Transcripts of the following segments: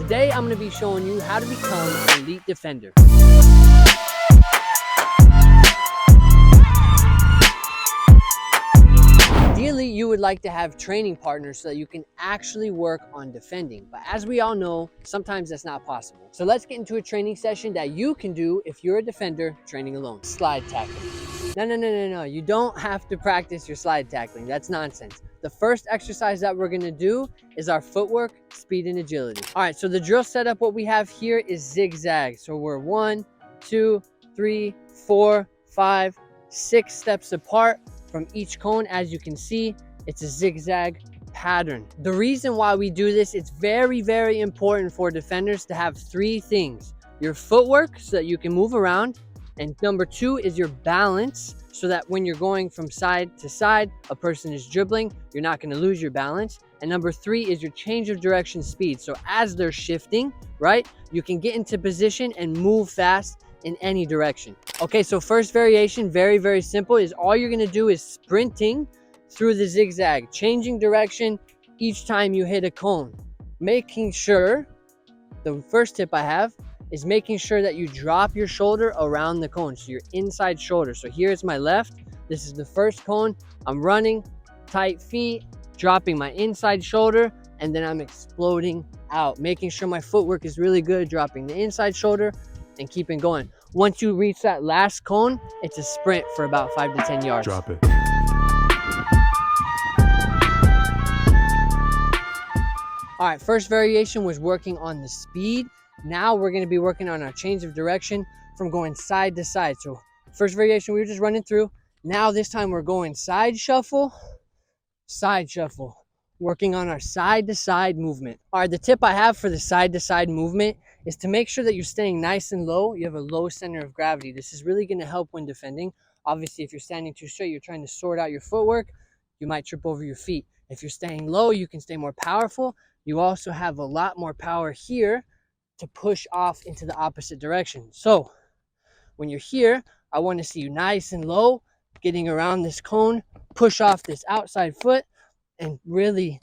Today I'm going to be showing you how to become an elite defender. Ideally, you would like to have training partners so that you can actually work on defending. But as we all know, sometimes that's not possible. So let's get into a training session that you can do if you're a defender training alone. Slide tackling. No. You don't have to practice your slide tackling. That's nonsense. The first exercise that we're gonna do is our footwork, speed, and agility. All right, so the drill setup, what we have here is zigzag. So we're 1, 2, 3, 4, 5, 6 steps apart from each cone. As you can see, it's a zigzag pattern. The reason why we do this, it's very, very important for defenders to have 3 things. Your footwork, so that you can move around. And number 2 is your balance, so that when you're going from side to side, a person is dribbling, you're not going to lose your balance. And number 3 is your change of direction speed. So as they're shifting, right, you can get into position and move fast in any direction. Okay, so first variation, very, very simple, is all you're going to do is sprinting through the zigzag, changing direction each time you hit a cone. Making sure, the first tip I have is making sure that you drop your shoulder around the cone, so your inside shoulder. So here's my left, this is the first cone, I'm running, tight feet, dropping my inside shoulder, and then I'm exploding out, making sure my footwork is really good, dropping the inside shoulder and keeping going. Once you reach that last cone, it's a sprint for about 5 to 10 yards. Drop it. All right, first variation was working on the speed. Now we're going to be working on our change of direction from going side to side. So first variation, we were just running through. Now this time we're going side shuffle, working on our side to side movement. All right, the tip I have for the side to side movement is to make sure that you're staying nice and low. You have a low center of gravity. This is really going to help when defending. Obviously, if you're standing too straight, you're trying to sort out your footwork, you might trip over your feet. If you're staying low, you can stay more powerful. You also have a lot more power here to push off into the opposite direction. So when you're here, I want to see you nice and low, getting around this cone, push off this outside foot, and really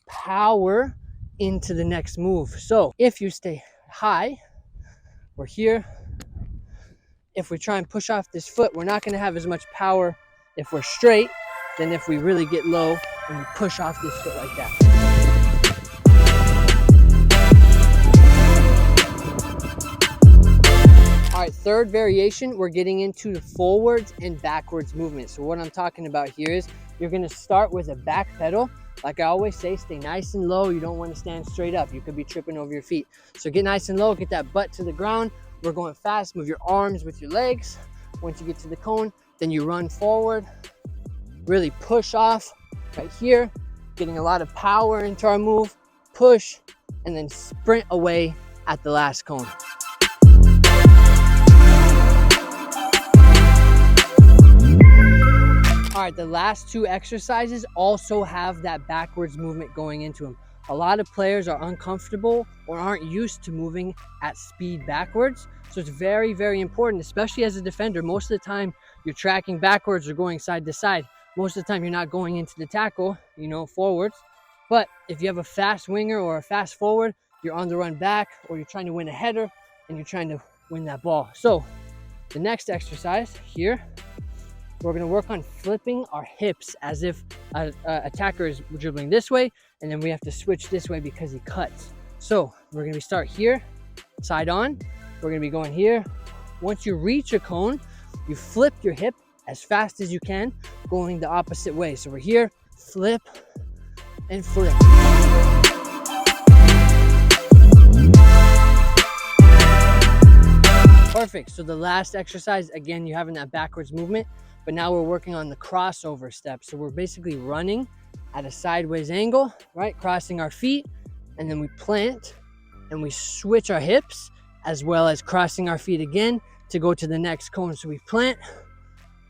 power into the next move. So if you stay high, we're here. If we try and push off this foot, we're not going to have as much power if we're straight than if we really get low and we push off this foot like that. All right, third variation, we're getting into the forwards and backwards movement. So what I'm talking about here is you're going to start with a back pedal. Like I always say, stay nice and low. You don't want to stand straight up. You could be tripping over your feet. So get nice and low, get that butt to the ground. We're going fast, move your arms with your legs. Once you get to the cone, then you run forward, really push off right here, getting a lot of power into our move, push, and then sprint away at the last cone. All right, the last 2 exercises also have that backwards movement going into them. A lot of players are uncomfortable or aren't used to moving at speed backwards. So it's very, very important, especially as a defender. Most of the time you're tracking backwards or going side to side. Most of the time you're not going into the tackle, forwards. But if you have a fast winger or a fast forward, you're on the run back, or you're trying to win a header and you're trying to win that ball. So the next exercise here, we're going to work on flipping our hips as if an attacker is dribbling this way, and then we have to switch this way because he cuts. So we're going to start here, side on. We're going to be going here. Once you reach a cone, you flip your hip as fast as you can, going the opposite way. So we're here, flip and flip. Perfect. So the last exercise, again, you're having that backwards movement. But now we're working on the crossover step. So we're basically running at a sideways angle, right? Crossing our feet, and then we plant and we switch our hips, as well as crossing our feet again to go to the next cone. So we plant,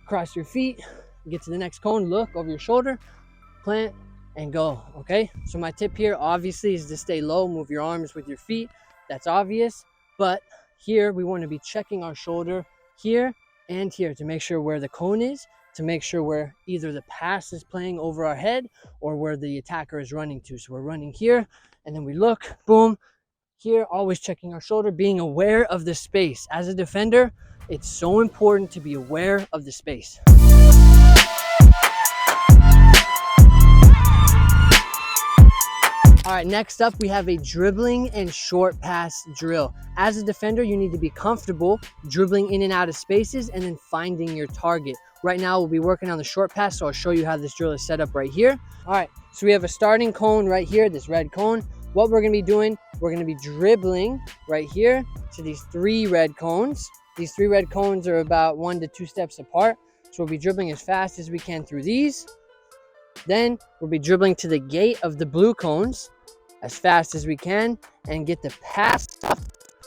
cross your feet, get to the next cone, look over your shoulder, plant, and go, okay? So my tip here, obviously, is to stay low, move your arms with your feet. That's obvious. But here, we want to be checking our shoulder here and here to make sure where the cone is, to make sure where either the pass is playing over our head or where the attacker is running to. So we're running here, and then we look, boom, here, always checking our shoulder, being aware of the space. As a defender, it's so important to be aware of the space. All right, next up, we have a dribbling and short pass drill. As a defender, you need to be comfortable dribbling in and out of spaces and then finding your target. Right now, we'll be working on the short pass, so I'll show you how this drill is set up right here. All right, so we have a starting cone right here, this red cone. What we're gonna be doing, we're gonna be dribbling right here to these 3 red cones. These 3 red cones are about 1 to 2 steps apart. So we'll be dribbling as fast as we can through these. Then we'll be dribbling to the gate of the blue cones as fast as we can and get the pass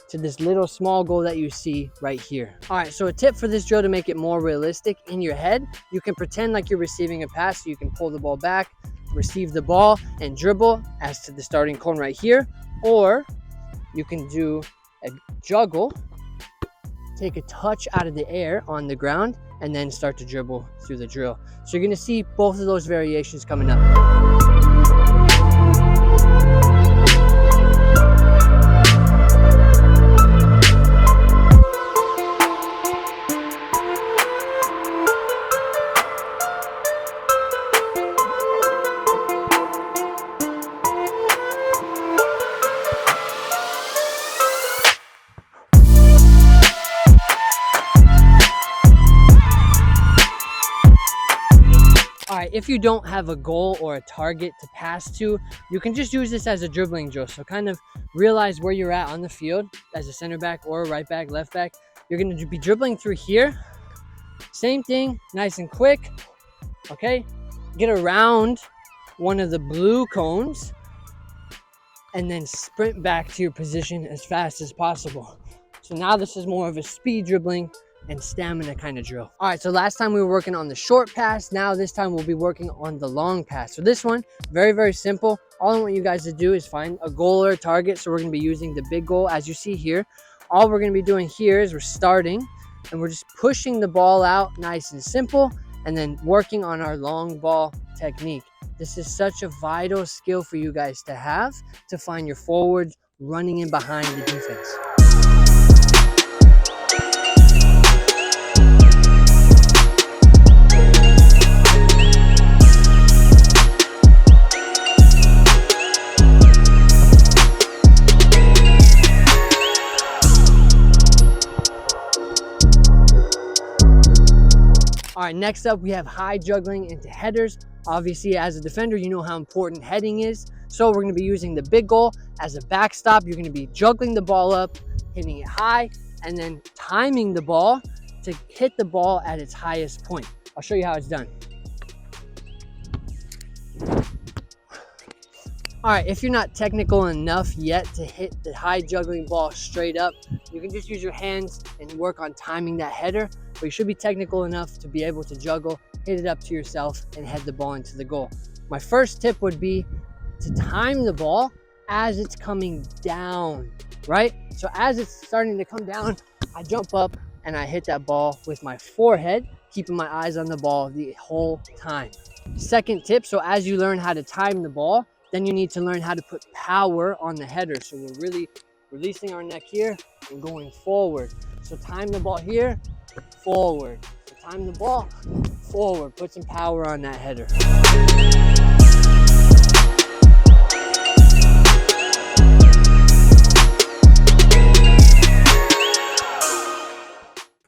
to this little small goal that you see right here. All right, so a tip for this drill to make it more realistic in your head, you can pretend like you're receiving a pass, so you can pull the ball back, receive the ball, and dribble as to the starting cone right here. Or you can do a juggle, take a touch out of the air on the ground, and then start to dribble through the drill. So you're gonna see both of those variations coming up. All right, if you don't have a goal or a target to pass to, you can just use this as a dribbling drill. So kind of realize where you're at on the field as a center back or a right back, left back. You're going to be dribbling through here. Same thing, nice and quick. Okay, get around one of the blue cones and then sprint back to your position as fast as possible. So now this is more of a speed dribbling and stamina kind of drill. All right, so last time we were working on the short pass. Now this time we'll be working on the long pass. So this one, very, very simple. All I want you guys to do is find a goal or a target. So we're gonna be using the big goal as you see here. All we're gonna be doing here is we're starting and we're just pushing the ball out nice and simple and then working on our long ball technique. This is such a vital skill for you guys to have to find your forwards running in behind the defense. All right, next up we have high juggling into headers. Obviously, as a defender, you know how important heading is. So we're gonna be using the big goal as a backstop. You're gonna be juggling the ball up, hitting it high, and then timing the ball to hit the ball at its highest point. I'll show you how it's done. All right, if you're not technical enough yet to hit the high juggling ball straight up, you can just use your hands and work on timing that header, but you should be technical enough to be able to juggle, hit it up to yourself, and head the ball into the goal. My first tip would be to time the ball as it's coming down, right? So as it's starting to come down, I jump up and I hit that ball with my forehead, keeping my eyes on the ball the whole time. Second tip, so as you learn how to time the ball, then you need to learn how to put power on the header. So we're really releasing our neck here and going forward. So time the ball here, forward. So time the ball, forward. Put some power on that header.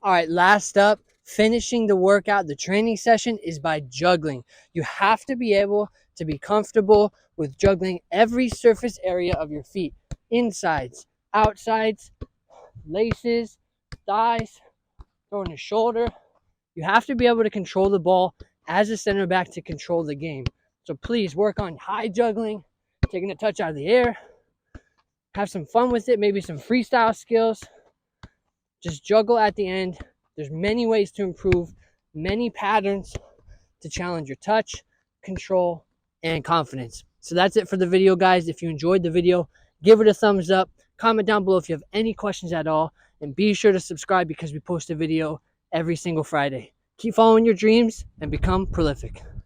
All right, last up, finishing the workout, the training session is by juggling. You have to be able to be comfortable with juggling every surface area of your feet. Insides, outsides, laces, thighs, throwing a shoulder. You have to be able to control the ball as a center back to control the game. So please work on high juggling, taking a touch out of the air. Have some fun with it, maybe some freestyle skills. Just juggle at the end. There's many ways to improve, many patterns to challenge your touch, control, and confidence. So that's it for the video, guys. If you enjoyed the video, give it a thumbs up. Comment down below if you have any questions at all. And be sure to subscribe because we post a video every single Friday. Keep following your dreams and become prolific.